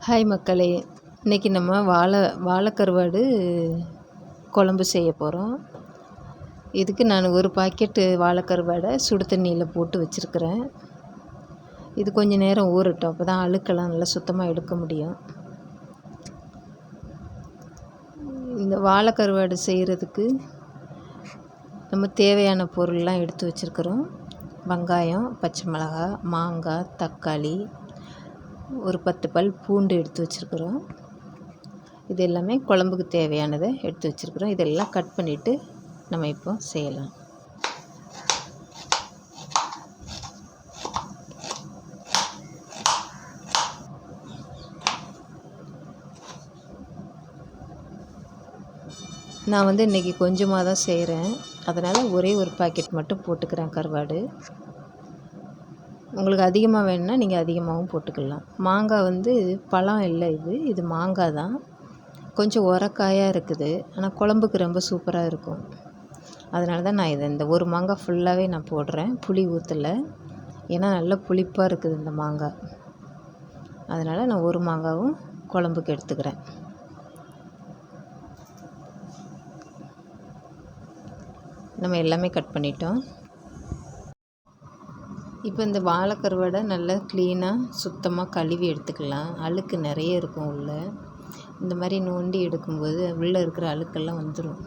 Hi மக்களே, இன்றைக்கி நம்ம வாழைக்கருவாடு குழம்பு செய்ய போகிறோம். இதுக்கு நான் ஒரு பாக்கெட்டு வாழைக்கருவாடை சுடு தண்ணியில் போட்டு வச்சுருக்கிறேன். இது கொஞ்சம் நேரம் ஊறட்டும், அப்போ தான் அழுக்கெல்லாம் நல்லா சுத்தமாக எடுக்க முடியும். இந்த வாழைக்கருவாடு செய்கிறதுக்கு நம்ம தேவையான பொருள்லாம் எடுத்து வச்சுருக்கிறோம். வெங்காயம், பச்சை மிளகாய், மாங்காய், தக்காளி, ஒரு 10 பல் பூண்டு எடுத்து வச்சுருக்குறோம். இது எல்லாமே குழம்புக்கு தேவையானதை எடுத்து வச்சுருக்குறோம். இதெல்லாம் கட் பண்ணிவிட்டு நம்ம இப்போ செய்யலாம். நான் இன்றைக்கி கொஞ்சமாக தான் செய்கிறேன், அதனால் ஒரே ஒரு பாக்கெட் மட்டும் போட்டுக்கிறேன் கருவாடு. உங்களுக்கு அதிகமாக வேணும்னா நீங்கள் அதிகமாகவும் போட்டுக்கலாம். மாங்காய் பழம் இல்லை, இது மாங்காய் தான். கொஞ்சம் உரக்காயாக இருக்குது, ஆனால் குழம்புக்கு ரொம்ப சூப்பராக இருக்கும். அதனால தான் நான் இந்த ஒரு மாங்காய் ஃபுல்லாகவே நான் போடுறேன். புளி ஊற்றலை, ஏன்னா நல்ல புளிப்பாக இருக்குது இந்த மாங்காய். அதனால் நான் ஒரு மாங்காவும் குழம்புக்கு எடுத்துக்கிறேன். நம்ம எல்லாமே கட் பண்ணிட்டோம். இப்போ இந்த வாழைக்கருவாடை நல்லா க்ளீனாக சுத்தமாக கழுவி எடுத்துக்கலாம். அழுக்கு நிறைய இருக்கும் உள்ளே. இந்த மாதிரி நோண்டி எடுக்கும்போது உள்ளே இருக்கிற அழுக்கெல்லாம் வந்துடும்.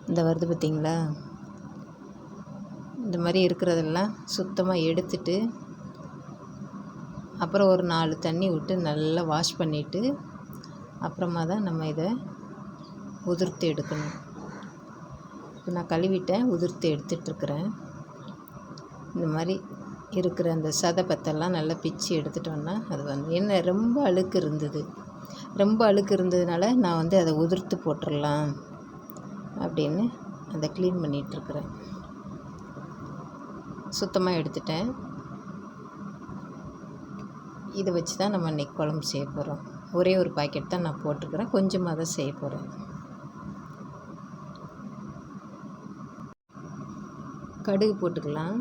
இந்த வருது பார்த்திங்களா? இந்த மாதிரி இருக்கிறதெல்லாம் சுத்தமாக எடுத்துட்டு அப்புறம் ஒரு 4 தண்ணி விட்டு நல்லா வாஷ் பண்ணிவிட்டு அப்புறமா தான் நம்ம இதை உதிர்த்து எடுக்கணும். இப்போ நான் கழுவிட்டேன், உதிர்த்து எடுத்துகிட்ருக்குறேன். இந்த மாதிரி இருக்கிற அந்த சதைப்பத்தெல்லாம் நல்லா பிச்சு எடுத்துட்டோன்னா அது என்ன ரொம்ப அழுக்கு இருந்ததுனால நான் அதை உதிர்த்து போட்டுடலாம் அப்படின்னு அதை க்ளீன் பண்ணிகிட்ருக்குறேன். சுத்தமாக எடுத்துட்டேன். இதை வச்சு தான் நம்ம இன்றைக்கி குழம்பு செய்ய போகிறோம். ஒரே ஒரு பாக்கெட் தான் நான் போட்டிருக்கிறேன், கொஞ்சமாக தான் செய்ய போகிறேன். கடுகு போட்டுக்கலாம்.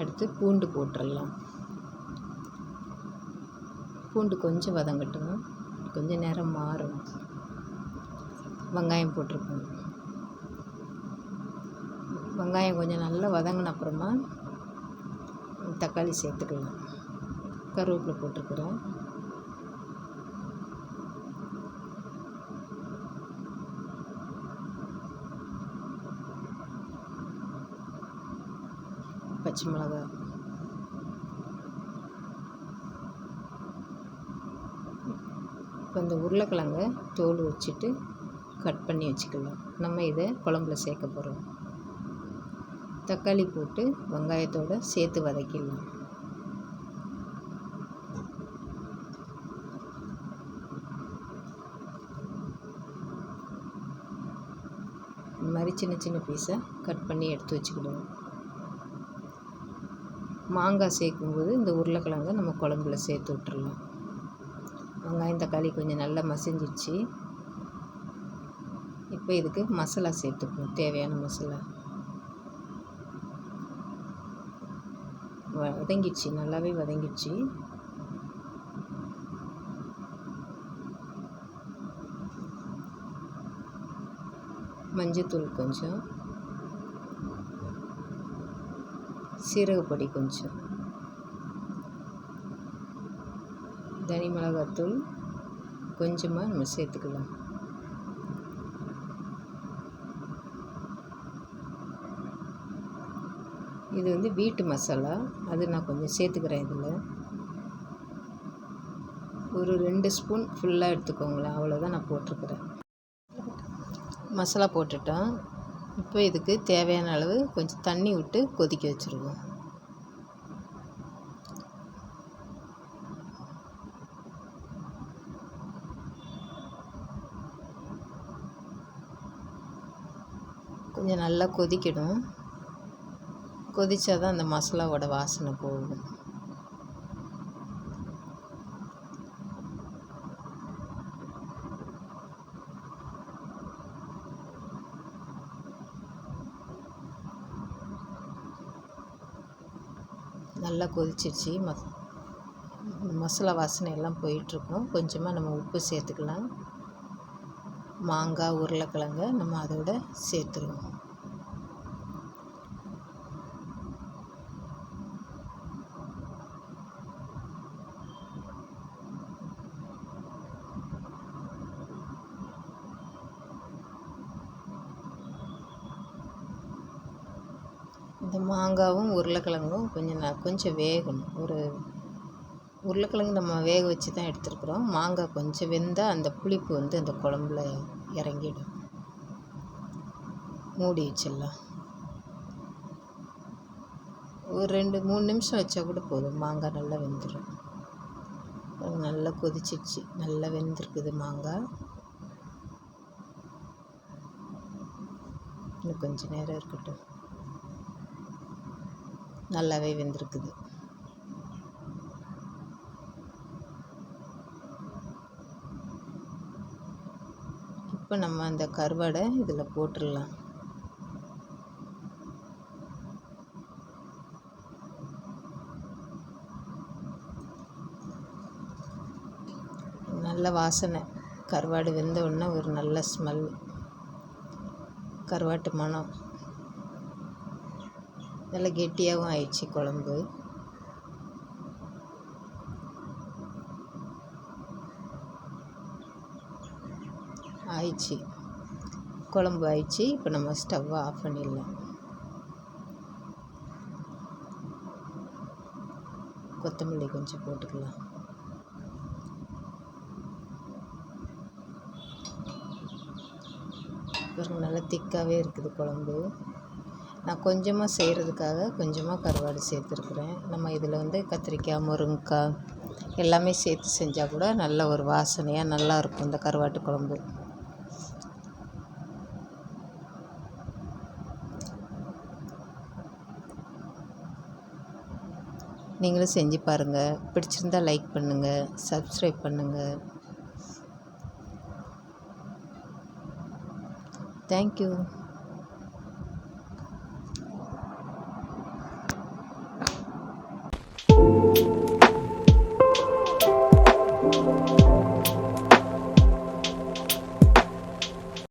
அடுத்து பூண்டு போட்டுடலாம். பூண்டு கொஞ்சம் வதங்கட்டும், கொஞ்சம் நேரம் மாறும். வெங்காயம் போட்டிருக்கோம். வெங்காயம் கொஞ்சம் நல்லா வதங்கின அப்புறமா தக்காளி சேர்த்துக்கலாம். கருவேப்பிலை போட்டிருக்கிறேன். பச்சை மிளகாய், இப்போ இந்த உருளைக்கிழங்க தோல் வச்சுட்டு கட் பண்ணி வச்சுக்கலாம். நம்ம இதை குழம்புல சேர்க்க போகிறோம். தக்காளி போட்டு வெங்காயத்தோடு சேர்த்து வதக்கிடலாம். இந்த மாதிரி சின்ன சின்ன பீஸை கட் பண்ணி எடுத்து வச்சுக்கிடுவோம். மாங்காய் சேர்க்கும்போது இந்த உருளைக்கிழங்கை நம்ம குழம்புல சேர்த்து விட்டுறலாம். வெங்காயம் தக்காளி கொஞ்சம் நல்லா மசிஞ்சிடுச்சு. இப்போ இதுக்கு மசாலா சேர்த்துக்கணும், தேவையான மசாலா. வதங்கிடுச்சு, நல்லாவே வதங்கிடுச்சு. மஞ்சத்தூள் கொஞ்சம், சீரகப்பொடி கொஞ்சம், தனி மிளகாத்தூள் கொஞ்சமாக நம்ம சேர்த்துக்கலாம். இது வீட்டு மசாலா, அது நான் கொஞ்சம் சேர்த்துக்கிறேன். இதில் ஒரு 2 ஸ்பூன் ஃபுல்லாக எடுத்துக்கோங்களேன், அவ்வளோதான் நான் போட்டிருக்கிறேன். மசாலா போட்டுட்டோம். இப்போ இதுக்கு தேவையான அளவு கொஞ்சம் தண்ணி விட்டு கொதிக்க வச்சுருவோம். கொஞ்சம் நல்லா கொதிக்கணும். கொதித்தா தான் அந்த மசாலாவோட வாசனை போகும். நல்லா கொதிச்சிருச்சு. மசாலா வாசனை எல்லாம் போயிட்டுருக்கும். கொஞ்சமாக நம்ம உப்பு சேர்த்துக்கலாம். மாங்காய், உருளைக்கிழங்க நம்ம அதோட சேர்த்துருவோம். இந்த மாங்காவும் உருளைக்கிழங்கும் கொஞ்சம் வேகணும். உருளைக்கிழங்கு நம்ம வேக வச்சு தான் எடுத்துருக்குறோம். மாங்காய் கொஞ்சம் வெந்தால் அந்த புளிப்பு வந்து அந்த குழம்புல இறங்கிடும். மூடி வச்சிடலாம். ஒரு 2-3 நிமிஷம் வச்சா கூட போதும். மாங்காய் நல்லா வெந்துடும். நல்லா கொதிச்சிடுச்சு, நல்லா வெந்திருக்குது மாங்காய். இன்னும் கொஞ்சம் நேரம் இருக்கட்டும். நல்லாவே வெந்திருக்குது. இப்போ நம்ம அந்த கருவாடை இதில் போட்டுடலாம். நல்ல வாசனை. கருவாடு வெந்த உடனே ஒரு நல்ல ஸ்மெல், கருவாட்டு மணம். நல்லா கெட்டியாகவும் ஆயிடுச்சு குழம்பு. குழம்பு ஆயிடுச்சு. இப்போ நம்ம ஸ்டவ்வை ஆஃப் பண்ணிடலாம். கொத்தமல்லி கொஞ்சம் போட்டுக்கலாம். நல்லா திக்காகவே இருக்குது குழம்பு. நான் கொஞ்சமாக செய்கிறதுக்காக கொஞ்சமாக கருவாடு சேர்த்துருக்குறேன். நம்ம இதில் வந்து கத்திரிக்காய், முருங்கைக்காய் எல்லாமே சேர்த்து செஞ்சால் கூட நல்ல ஒரு வாசனையாக நல்லாயிருக்கும் இந்த கருவாட்டு குழம்பு. நீங்களும் செஞ்சு பாருங்கள். பிடிச்சிருந்தா லைக் பண்ணுங்கள், சப்ஸ்கிரைப் பண்ணுங்கள். தேங்க்யூ.